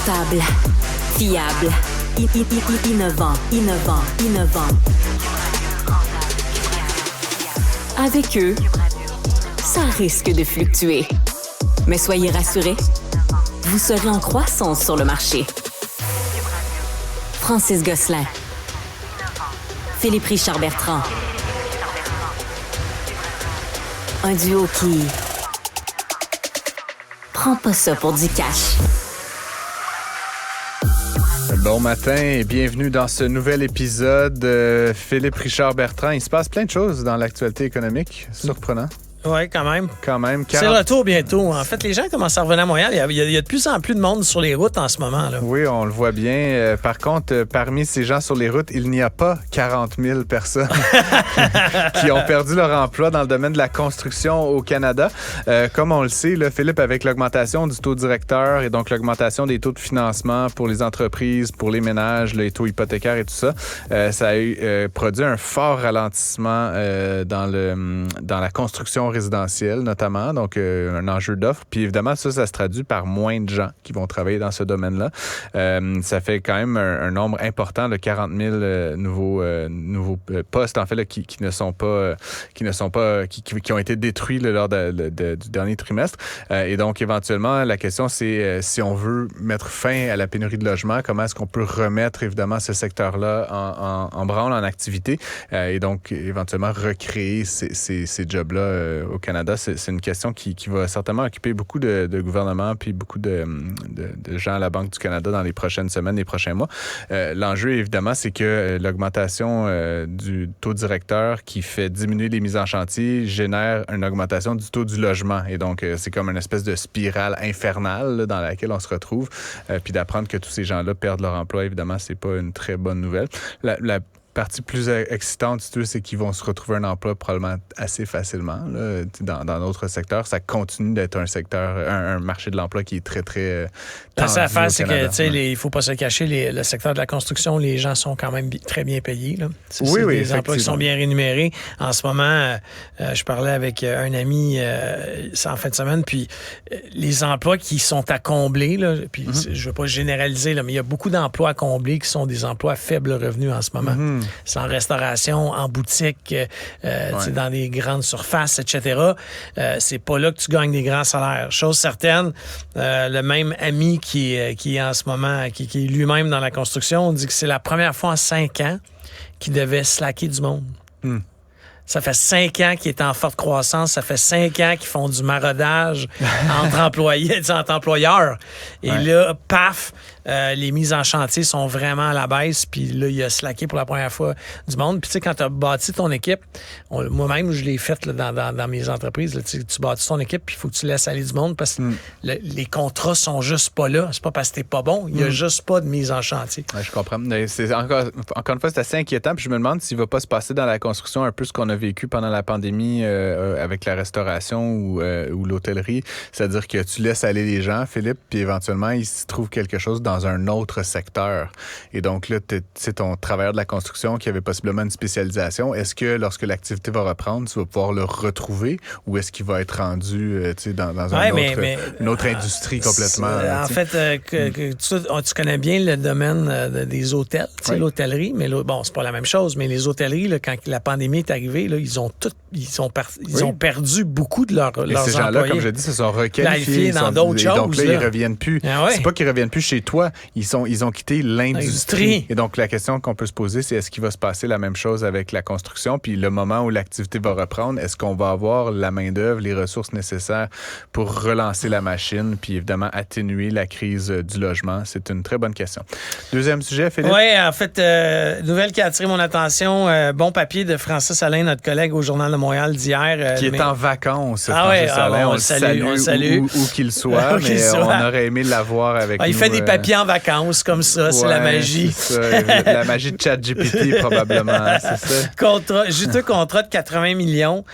Rentable, fiable, innovant. Avec eux, ça risque de fluctuer. Mais soyez rassurés, vous serez en croissance sur le marché. Francis Gosselin, Philippe Richard Bertrand. Un duo qui prend pas ça pour du cash. Bon matin et bienvenue dans ce nouvel épisode. Philippe Richard Bertrand, il se passe plein de choses dans l'actualité économique. Surprenant. Oui, quand même. 40... C'est le retour bientôt. En fait, les gens commencent à revenir à Montréal. Il y a de plus en plus de monde sur les routes en ce moment. Là. Oui, on le voit bien. Par contre, parmi ces gens sur les routes, il n'y a pas 40 000 personnes qui ont perdu leur emploi dans le domaine de la construction au Canada. Comme on le sait, là, Philippe, avec l'augmentation du taux directeur et donc l'augmentation des taux de financement pour les entreprises, pour les ménages, les taux hypothécaires et tout ça, ça a produit un fort ralentissement dans la construction résidentielle notamment, donc un enjeu d'offre. Puis évidemment, ça se traduit par moins de gens qui vont travailler dans ce domaine-là. Ça fait quand même un nombre important de 40 000 nouveaux postes, en fait, là, qui ont été détruits là, lors du dernier trimestre. Et donc, éventuellement, la question, c'est si on veut mettre fin à la pénurie de logements, comment est-ce qu'on peut remettre, évidemment, ce secteur-là en branle, en activité, et donc, éventuellement, recréer ces jobs-là au Canada. C'est une question qui va certainement occuper beaucoup de gouvernements puis beaucoup de gens à la Banque du Canada dans les prochaines semaines, les prochains mois. L'enjeu, évidemment, c'est que l'augmentation du taux directeur qui fait diminuer les mises en chantier génère une augmentation du taux du logement. Et donc, c'est comme une espèce de spirale infernale là, dans laquelle on se retrouve. Puis d'apprendre que tous ces gens-là perdent leur emploi, évidemment, c'est pas une très bonne nouvelle. La partie plus excitante, c'est qu'ils vont se retrouver un emploi probablement assez facilement là, dans d'autres secteurs. Ça continue d'être un secteur, un marché de l'emploi qui est très, très tendu. La affaire, c'est Canada. que, il ne faut pas se cacher, le secteur de la construction, les gens sont quand même très bien payés. Là. C'est des emplois qui sont bien rémunérés. En ce moment, je parlais avec un ami en fin de semaine, puis les emplois qui sont à combler, là, puis je ne veux pas généraliser, là, mais il y a beaucoup d'emplois à combler qui sont des emplois à faible revenu en ce moment. C'est en restauration, en boutique, dans des grandes surfaces, etc. C'est pas là que tu gagnes des grands salaires. Chose certaine, le même ami qui est en ce moment, qui est lui-même dans la construction, dit que c'est la première fois en 5 ans qu'il devait slacker du monde. Ça fait 5 ans qu'il est en forte croissance. Ça fait 5 ans qu'ils font du maraudage entre employés, entre employeurs. Et là, paf, les mises en chantier sont vraiment à la baisse. Puis là, il a slacké pour la première fois du monde. Puis tu sais, quand tu as bâti ton équipe, moi-même, je l'ai fait là, dans mes entreprises. Là, tu bâtis ton équipe, puis il faut que tu laisses aller du monde parce que les contrats sont juste pas là. C'est pas parce que t'es pas bon. Il y a juste pas de mise en chantier. Ouais, je comprends. Mais c'est encore une fois, c'est assez inquiétant. Puis je me demande s'il va pas se passer dans la construction un peu ce qu'on a vécu pendant la pandémie avec la restauration ou l'hôtellerie. C'est-à-dire que tu laisses aller les gens, Philippe, puis éventuellement, il se trouve quelque chose dans un autre secteur. Et donc là, c'est ton travailleur de la construction qui avait possiblement une spécialisation. Est-ce que lorsque l'activité va reprendre, tu vas pouvoir le retrouver ou est-ce qu'il va être rendu dans une autre industrie complètement? En fait, tu connais bien le domaine des hôtels, l'hôtellerie, mais bon, c'est pas la même chose, mais les hôtelleries, là, quand la pandémie est arrivée, là, ils ont perdu beaucoup de leurs employés. Ces gens-là, comme je dis, se sont requalifiés dans d'autres choses. Donc là, ils reviennent plus. C'est pas qu'ils reviennent plus chez toi, ils ont quitté l'industrie. Et donc, la question qu'on peut se poser, c'est est-ce qu'il va se passer la même chose avec la construction? Puis le moment où l'activité va reprendre, est-ce qu'on va avoir la main-d'œuvre, les ressources nécessaires pour relancer la machine, puis évidemment atténuer la crise du logement? C'est une très bonne question. Deuxième sujet, Philippe? Oui, en fait, nouvelle qui a attiré mon attention, bon papier de Francis Alain, notre collègue au Journal de Montréal d'hier. Qui est en vacances, Francis Alain. On le salue. Où qu'il soit, mais on aurait aimé l'avoir avec nous. Il fait des papiers en vacances comme ça, c'est la magie. C'est ça, la magie de ChatGPT, probablement, c'est ça. Juteux contrat de 80 millions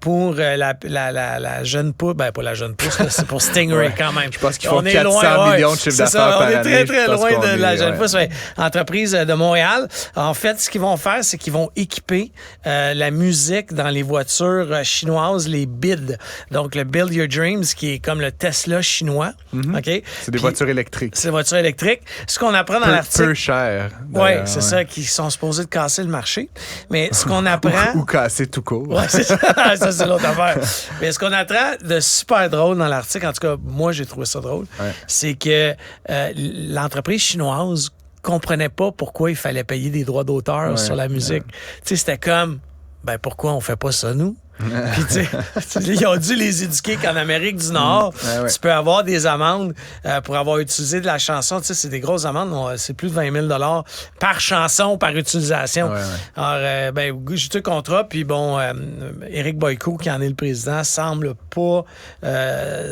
pour la jeune pousse. Ben, pas la jeune pousse, c'est pour Stingray quand même. Je pense qu'ils font 400 millions de chiffre d'affaires par année. On est très loin de la jeune pousse. Entreprise de Montréal. En fait, ce qu'ils vont faire, c'est qu'ils vont équiper la musique dans les voitures chinoises, les BYD. Donc, le Build Your Dreams, qui est comme le Tesla chinois. OK? C'est des voitures électriques. C'est voitures électriques. Ce qu'on apprend dans l'article... Peu cher. Oui, c'est ça, qui sont supposés de casser le marché. Mais ce qu'on apprend... ou casser tout court. Oui, c'est ça. Ça, c'est l'autre affaire. Mais ce qu'on apprend de super drôle dans l'article, en tout cas, moi, j'ai trouvé ça drôle, c'est que l'entreprise chinoise comprenait pas pourquoi il fallait payer des droits d'auteur sur la musique. Tu sais, c'était comme, pourquoi on fait pas ça, nous? Puis, tu sais, ils ont dû les éduquer qu'en Amérique du Nord, tu peux avoir des amendes pour avoir utilisé de la chanson. Tu sais, c'est des grosses amendes. C'est plus de 20 000 par chanson, par utilisation. Alors, j'ai un contrat. Puis, bon, Éric Boyko, qui en est le président, semble pas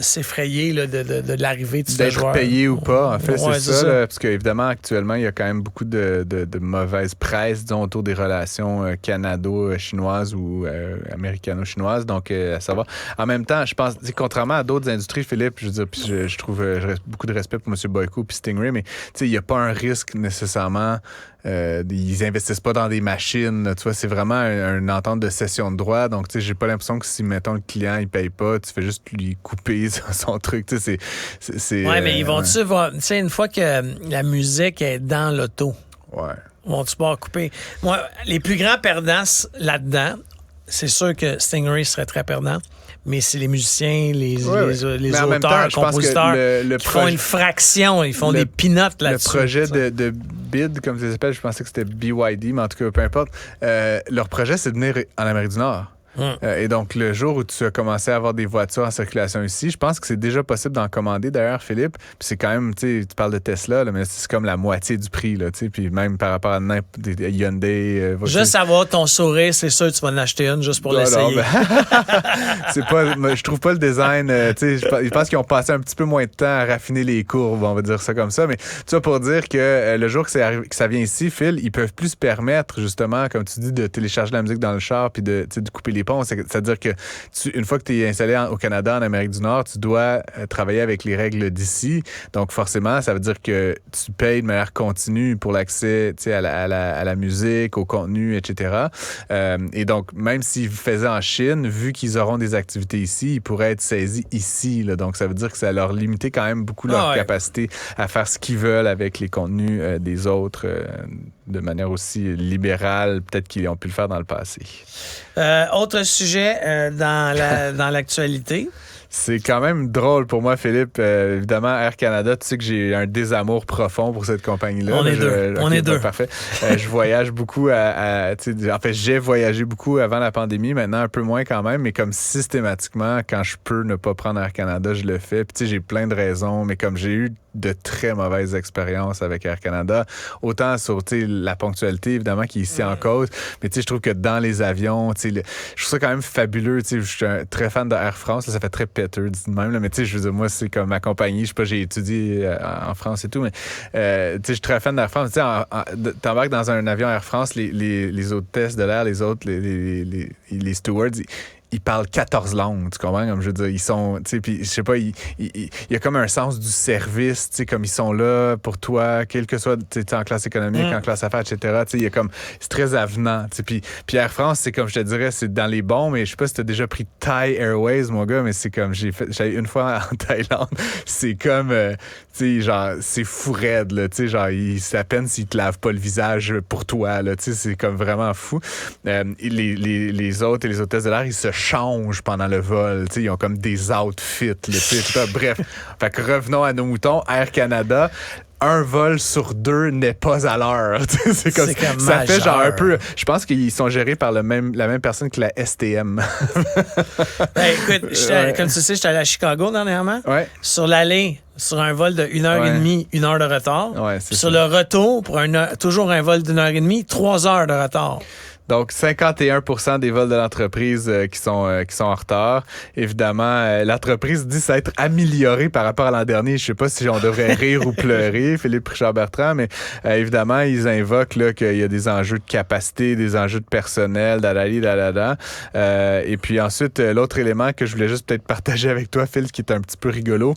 s'effrayer là, de l'arrivée de ce joueur. D'être payé ou pas, en fait, c'est ça. Là, parce qu'évidemment, actuellement, il y a quand même beaucoup de mauvaise presse, disons, autour des relations canado-chinoises ou américano-chinoise, donc à savoir. En même temps, je pense, contrairement à d'autres industries, Philippe, je veux dire, puis je trouve beaucoup de respect pour M. Boyko puis Stingray, mais il n'y a pas un risque nécessairement. Ils investissent pas dans des machines, tu vois, c'est vraiment une entente de cession de droit, donc tu sais, j'ai pas l'impression que si, mettons, le client, il paye pas, tu fais juste lui couper son truc, tu sais, c'est... Ouais, mais ils vont-tu, tu sais, une fois que la musique est dans l'auto, vont-tu pas couper? Moi, les plus grands perdants là-dedans, c'est sûr que Stingray serait très perdant, mais c'est les musiciens, les auteurs, compositeurs qui font une fraction, ils font des peanuts là-dessus. Le projet de BID, comme ça s'appelle, je pensais que c'était BYD, mais en tout cas, peu importe. Leur projet, c'est de venir en Amérique du Nord. Et donc, le jour où tu as commencé à avoir des voitures en circulation ici, je pense que c'est déjà possible d'en commander, d'ailleurs, Philippe. Puis c'est quand même, tu parles de Tesla, là, mais c'est comme la moitié du prix, là, tu sais. Puis même par rapport à Hyundai... juste avoir ton sourire, c'est sûr que tu vas en acheter une juste pour l'essayer. C'est pas... Je trouve pas le design... tu sais, je pense qu'ils ont passé un petit peu moins de temps à raffiner les courbes, on va dire ça comme ça. Mais tu vois, pour dire que le jour que ça vient ici, Phil, ils peuvent plus se permettre, justement, comme tu dis, de télécharger la musique dans le char puis de couper les ponts. C'est-à-dire que une fois que tu es installé au Canada, en Amérique du Nord, tu dois travailler avec les règles d'ici. Donc, forcément, ça veut dire que tu payes de manière continue pour l'accès à la musique, au contenu, etc. Et donc, même s'ils faisaient en Chine, vu qu'ils auront des activités ici, ils pourraient être saisis ici. Là. Donc, ça veut dire que ça leur limitait quand même beaucoup leur capacité à faire ce qu'ils veulent avec les contenus des autres de manière aussi libérale, peut-être qu'ils ont pu le faire dans le passé. Autre sujet dans l'actualité. C'est quand même drôle pour moi, Philippe. Évidemment, Air Canada, tu sais que j'ai un désamour profond pour cette compagnie-là. On est deux. Parfait. Je voyage beaucoup en fait, j'ai voyagé beaucoup avant la pandémie. Maintenant, un peu moins quand même, mais comme systématiquement, quand je peux ne pas prendre Air Canada, je le fais. Puis tu sais, j'ai plein de raisons, mais comme j'ai eu de très mauvaises expériences avec Air Canada, autant sur la ponctualité, évidemment, qui est ici en cause, mais tu sais, je trouve que dans les avions, je trouve ça quand même fabuleux. Tu sais, je suis très fan de Air France, là, ça fait très péteux, dit de même, là, mais tu sais, je veux dire, moi, c'est comme ma compagnie, je sais pas, j'ai étudié en France et tout, mais tu sais, je suis très fan d'Air France. Tu sais, t'embarques dans un avion Air France, les hôtesses de l'air, les autres, les stewards, ils parlent 14 langues, tu comprends? Comme je veux dire, ils sont, tu sais, puis je sais pas, il y a comme un sens du service, tu sais, comme ils sont là pour toi, quel que soit, tu sais, en classe économique, en classe affaires, etc., tu sais, il y a comme, c'est très avenant, tu sais, puis Air France, c'est comme je te dirais, c'est dans les bons, mais je sais pas si t'as déjà pris Thai Airways, mon gars, mais c'est comme, j'allais une fois en Thaïlande, c'est comme, tu sais, genre, c'est fou raide, là, tu sais, genre, c'est à peine s'ils te lavent pas le visage pour toi, là, tu sais, c'est comme vraiment fou. Les autres et les hôtesses de l'air, ils se changent pendant le vol. T'sais, ils ont comme des outfits. Là, bref. Fait que revenons à nos moutons. Air Canada, un vol sur deux n'est pas à l'heure. C'est comme ça majeur. Fait genre un peu... Je pense qu'ils sont gérés par la même personne que la STM. Écoute, comme tu sais, j'étais allé à Chicago dernièrement. Ouais. Sur l'aller, sur un vol de 1h30, 1 heure de retard. Puis sur le retour, pour toujours un vol d'1h30, 3 heures de retard. Donc, 51% des vols de l'entreprise qui sont en retard. Évidemment, l'entreprise dit s'être améliorée par rapport à l'an dernier. Je sais pas si on devrait rire ou pleurer, Philippe Richard-Bertrand, mais évidemment, ils invoquent là, qu'il y a des enjeux de capacité, des enjeux de personnel, et puis ensuite, l'autre élément que je voulais juste peut-être partager avec toi, Phil, qui est un petit peu rigolo,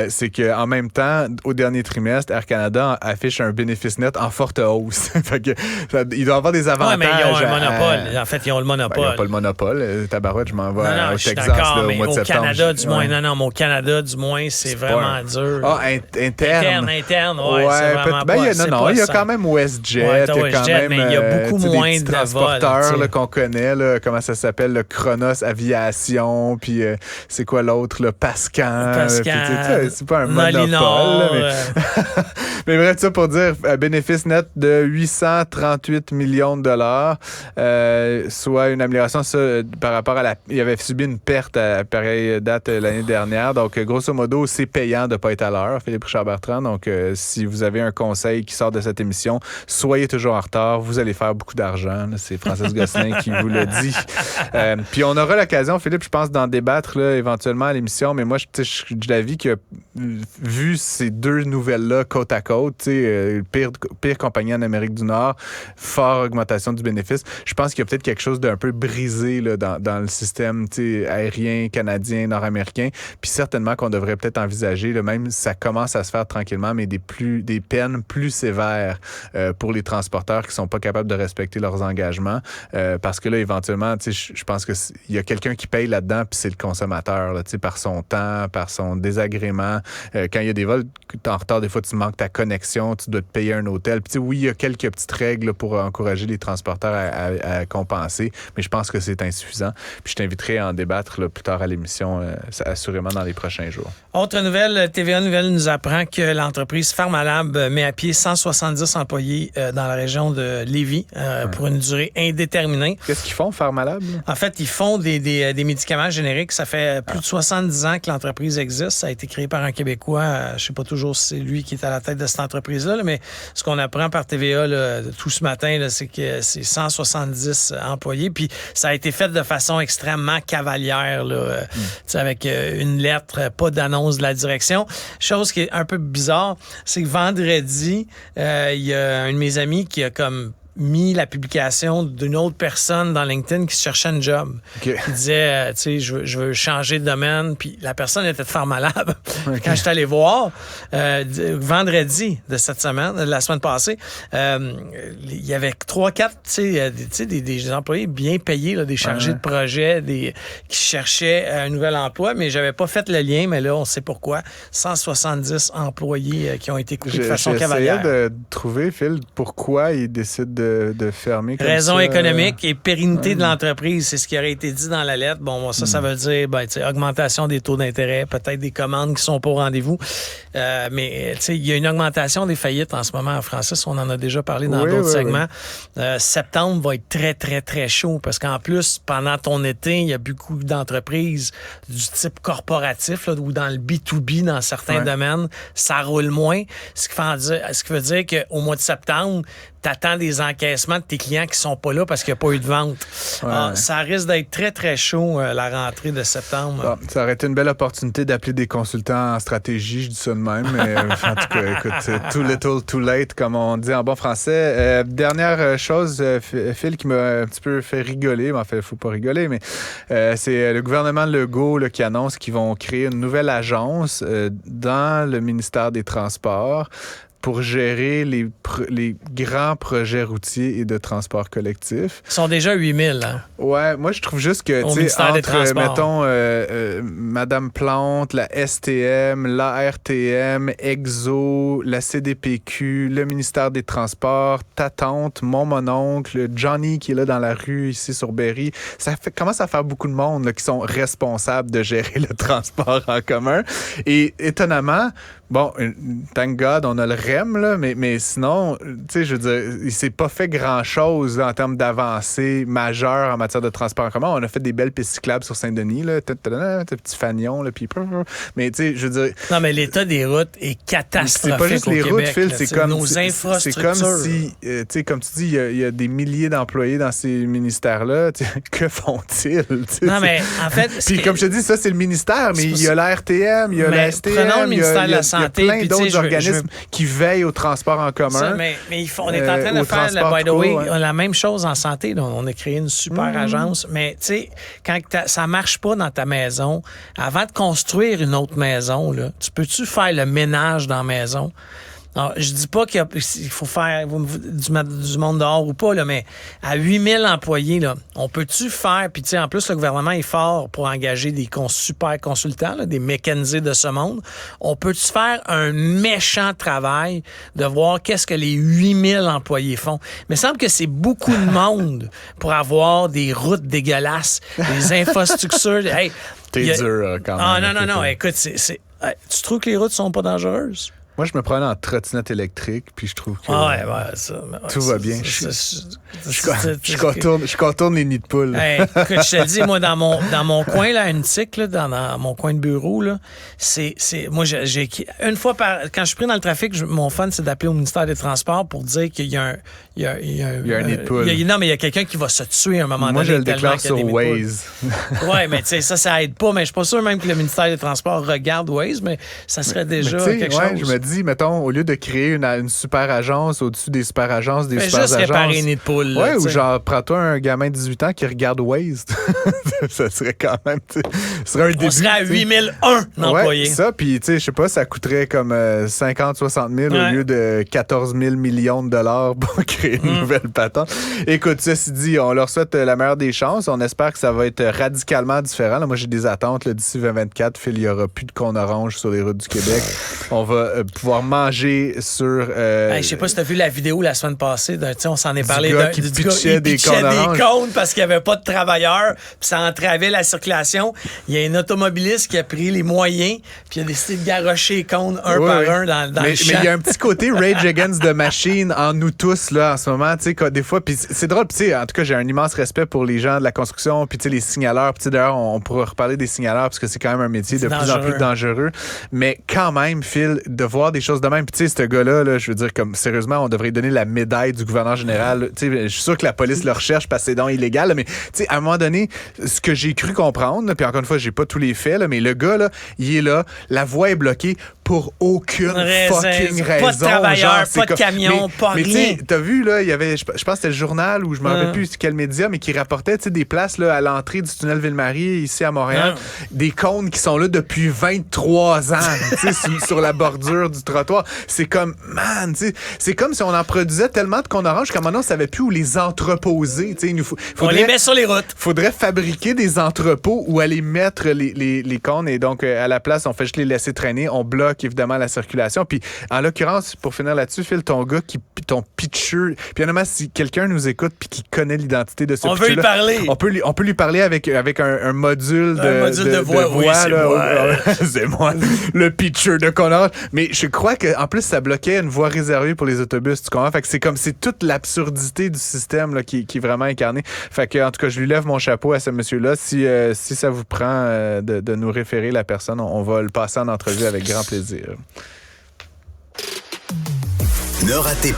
c'est qu'en même temps, au dernier trimestre, Air Canada affiche un bénéfice net en forte hausse. Fait que, il doit avoir des avantages monopole. En fait, ils ont le monopole. Ils n'ont pas le monopole. Tabarouette, je m'en vais au Texas là, au mois de septembre. Canada, du moins. Non, mais au Canada, du moins, c'est vraiment dur. Ah, interne. Ouais, c'est vraiment pas. Il y a quand même WestJet. Il y a quand même mais il y a beaucoup moins de transporteurs qu'on connaît. Là, comment ça s'appelle? Le Chronos Aviation. Puis c'est quoi l'autre? Le Pascan. C'est pas un monopole. Mais bref, ça pour dire, bénéfice net de 838 millions de dollars, soit une amélioration par rapport à il avait subi une perte à pareille date l'année dernière. Donc, grosso modo, c'est payant de ne pas être à l'heure, Philippe Richard-Bertrand. Donc, si vous avez un conseil qui sort de cette émission, soyez toujours en retard. Vous allez faire beaucoup d'argent. Là. C'est Francis Gosselin qui vous le dit. Puis, on aura l'occasion, Philippe, je pense, d'en débattre là, éventuellement à l'émission. Mais moi, je suis de l'avis que, vu ces deux nouvelles-là côte à côte, pire compagnie en Amérique du Nord, forte augmentation du bénéfice, je pense qu'il y a peut-être quelque chose d'un peu brisé là, dans le système aérien canadien, nord-américain. Puis certainement qu'on devrait peut-être envisager, là, même si ça commence à se faire tranquillement, mais des peines plus sévères pour les transporteurs qui sont pas capables de respecter leurs engagements. Parce que là, éventuellement, je pense qu'il y a quelqu'un qui paye là-dedans, puis c'est le consommateur, là, par son temps, par son désagrément. Quand il y a des vols, t'es en retard, des fois, tu manques ta connexion, tu dois te payer un hôtel. Puis oui, il y a quelques petites règles là, pour encourager les transporteurs à compenser, mais je pense que c'est insuffisant. Puis je t'inviterai à en débattre là, plus tard à l'émission, assurément dans les prochains jours. Autre nouvelle, TVA Nouvelle nous apprend que l'entreprise Pharmalab met à pied 170 employés dans la région de Lévis pour une durée indéterminée. Qu'est-ce qu'ils font, Pharmalab? En fait, ils font des médicaments génériques. Ça fait plus de 70 ans que l'entreprise existe. Ça a été créé par un Québécois. Je ne sais pas toujours si c'est lui qui est à la tête de cette entreprise-là, mais ce qu'on apprend par TVA là, tout ce matin, là, c'est que c'est 170 employés. Puis ça a été fait de façon extrêmement cavalière, là, avec une lettre, pas d'annonce de la direction. Chose qui est un peu bizarre, c'est que vendredi, il y a un de mes amis qui a comme mis la publication d'une autre personne dans LinkedIn qui cherchait un job. Okay. Qui disait, tu sais, je veux changer de domaine. Puis la personne était de Pharmalab. Okay. Quand je suis allé voir, vendredi de cette semaine, de la semaine passée, il y avait 3-4, des employés bien payés, là, des chargés de projet, qui cherchaient un nouvel emploi, mais j'avais pas fait le lien, mais là, on sait pourquoi. 170 employés qui ont été coupés de façon cavalière. J'essayais de trouver, Phil, pourquoi ils décident de fermer comme raison ça. économique et pérennité de l'entreprise, c'est ce qui aurait été dit dans la lettre. Bon, ça veut dire augmentation des taux d'intérêt, peut-être des commandes qui sont pas au rendez-vous. Mais il y a une augmentation des faillites en ce moment, Francis. On en a déjà parlé dans d'autres segments. Septembre va être très, très, très chaud parce qu'en plus, pendant ton été, il y a beaucoup d'entreprises du type corporatif là, ou dans le B2B, dans certains domaines, ça roule moins. Ce qui veut dire qu'au mois de septembre, t'attends des encaissements de tes clients qui sont pas là parce qu'il n'y a pas eu de vente. Ça risque d'être très, très chaud la rentrée de septembre. Bon, ça aurait été une belle opportunité d'appeler des consultants en stratégie, je dis ça de même, mais en tout cas, écoute, too little, too late, comme on dit en bon français. Dernière chose, Phil, qui m'a un petit peu fait rigoler, mais en fait, il ne faut pas rigoler, mais c'est le gouvernement Legault là, qui annonce qu'ils vont créer une nouvelle agence dans le ministère des Transports pour gérer les grands projets routiers et de transport collectif. Ils sont déjà 8000. Hein? Ouais, moi, je trouve juste que, tu sais, entre, mettons, Madame Plante, la STM, l'ARTM, EXO, la CDPQ, le ministère des Transports, ta tante, mon mononcle, Johnny qui est là dans la rue ici sur Berry, ça commence à faire beaucoup de monde là, qui sont responsables de gérer le transport en commun. Et étonnamment, bon, thank God, on a le REM, là, mais sinon, tu sais, je veux dire, il s'est pas fait grand-chose là, en termes d'avancées majeures en matière de transport en commun. On a fait des belles pistes cyclables sur Saint-Denis, là, petit fanion, là, puis... Mais, tu sais, je veux dire... Non, mais l'état des routes est catastrophique. C'est pas juste les routes, Phil, c'est comme... Nos infrastructures. C'est comme si, tu sais, comme tu dis, il y a des milliers d'employés dans ces ministères-là. Que font-ils? Non, mais en fait... Puis, comme je te dis, ça, c'est le ministère, mais il y a la RTM, il y a la STM, prenons le ministère de la Santé, il y a plein d'autres organismes qui veillent au transport en commun. Ça, mais on est en train de faire, by the way, la même chose en santé. Là. On a créé une super agence, mais tu sais, quand ça marche pas dans ta maison, avant de construire une autre maison, là, tu peux-tu faire le ménage dans la maison? Alors, je dis pas qu'il faut faire du monde dehors ou pas, là, mais à 8000 employés, là, on peut-tu faire, puis tu sais, en plus, le gouvernement est fort pour engager des super consultants, là, des McKinsey de ce monde. On peut-tu faire un méchant travail de voir qu'est-ce que les 8000 employés font? Mais il me semble que c'est beaucoup de monde pour avoir des routes dégueulasses, des infrastructures. Hey, T'es dur quand même. Ah non, écoute, tu trouves que les routes sont pas dangereuses? Moi, je me prenais en trottinette électrique, puis je trouve que tout va bien. Je contourne les nids de poules. Hey, écoute, je te le dis, moi, dans mon coin, là, une tique, là, dans mon coin de bureau, là, moi, j'ai une fois quand je suis pris dans le trafic, mon fun, c'est d'appeler au ministère des Transports pour dire qu'il y a un il y a un nid de poule. Non, mais il y a quelqu'un qui va se tuer à un moment donné. Moi, je le déclare sur Waze. Oui, mais tu sais, ça aide pas. Mais je suis pas sûr même que le ministère des Transports regarde Waze, mais ça serait déjà quelque chose. Je me dis, mettons, au lieu de créer une super agence au-dessus des super agences, des super agences. Juste réparer les nids de poule. Oui, ou genre, prends-toi un gamin de 18 ans qui regarde Waze. Ça serait quand même, ce serait un début. On serait à 8001 employés. Ouais, ça, puis tu sais, je sais pas, ça coûterait comme 50-60 000 au lieu de 14 000 millions de dollars pour créer une nouvelle patente. Écoute, ceci dit, on leur souhaite la meilleure des chances. On espère que ça va être radicalement différent. Là, moi, j'ai des attentes. D'ici 2024, Phil, il n'y aura plus de cônes oranges sur les routes du Québec. On va pouvoir manger sur... je sais pas si tu as vu la vidéo la semaine passée. On s'en est parlé. Du gars qui pitchait des cônes parce qu'il n'y avait pas de travailleurs, puis ça entravait la circulation. Il y a un automobiliste qui a pris les moyens, puis il a décidé de garrocher les cônes un par un dans le champ. Mais il y a un petit côté Rage Against the Machine en nous tous, là, en ce moment. Tu sais, des fois, puis c'est drôle. Puis en tout cas, j'ai un immense respect pour les gens de la construction, puis les signaleurs. Puis d'ailleurs, on pourra reparler des signaleurs, parce que c'est quand même un métier de plus en plus dangereux. Mais quand même, Phil, de voir des choses de même. Puis tu sais, ce gars-là, là, je veux dire, comme sérieusement, on devrait lui donner la médaille du gouverneur général. Tu sais, je suis sûr que la police le recherche parce que c'est donc illégal, là, mais tu sais, à un moment donné, ce que j'ai cru comprendre, puis encore une fois, j'ai pas tous les faits, là, mais le gars, là, il est là, la voie est bloquée pour aucune fucking raison. Pas de travailleurs, pas de camion, pas rien. Mais tu t'as vu, là, il y avait, je pense que c'était le journal, ou je me rappelle plus quel média, mais qui rapportait, tu sais, des places, là, à l'entrée du tunnel Ville-Marie, ici à Montréal, des cônes qui sont là depuis 23 ans, tu sais, sur la bordure du trottoir. C'est comme, man, tu sais, c'est comme si on en produisait tellement de cônes oranges qu'à un moment donné, on savait plus où les entreposer, tu sais. On les met sur les routes. Faudrait fabriquer des entrepôts où aller mettre les cônes, et donc, à la place, on fait juste les laisser traîner, on bloque évidemment la circulation. Puis en l'occurrence, pour finir là-dessus, Phil, ton gars, ton pitcher, puis honnêtement, si quelqu'un nous écoute puis qui connaît l'identité de ce pitcher-là, on veut lui parler. On peut lui parler avec un module de voix. Oui, c'est moi, le pitcher de Connor. Mais je crois qu'en plus, ça bloquait une voie réservée pour les autobus, tu comprends? Fait que c'est toute l'absurdité du système là, qui est vraiment incarné. Fait que, en tout cas, je lui lève mon chapeau à ce monsieur-là. Si ça vous prend de nous référer la personne, on va le passer en entrevue avec grand plaisir. Ne ratez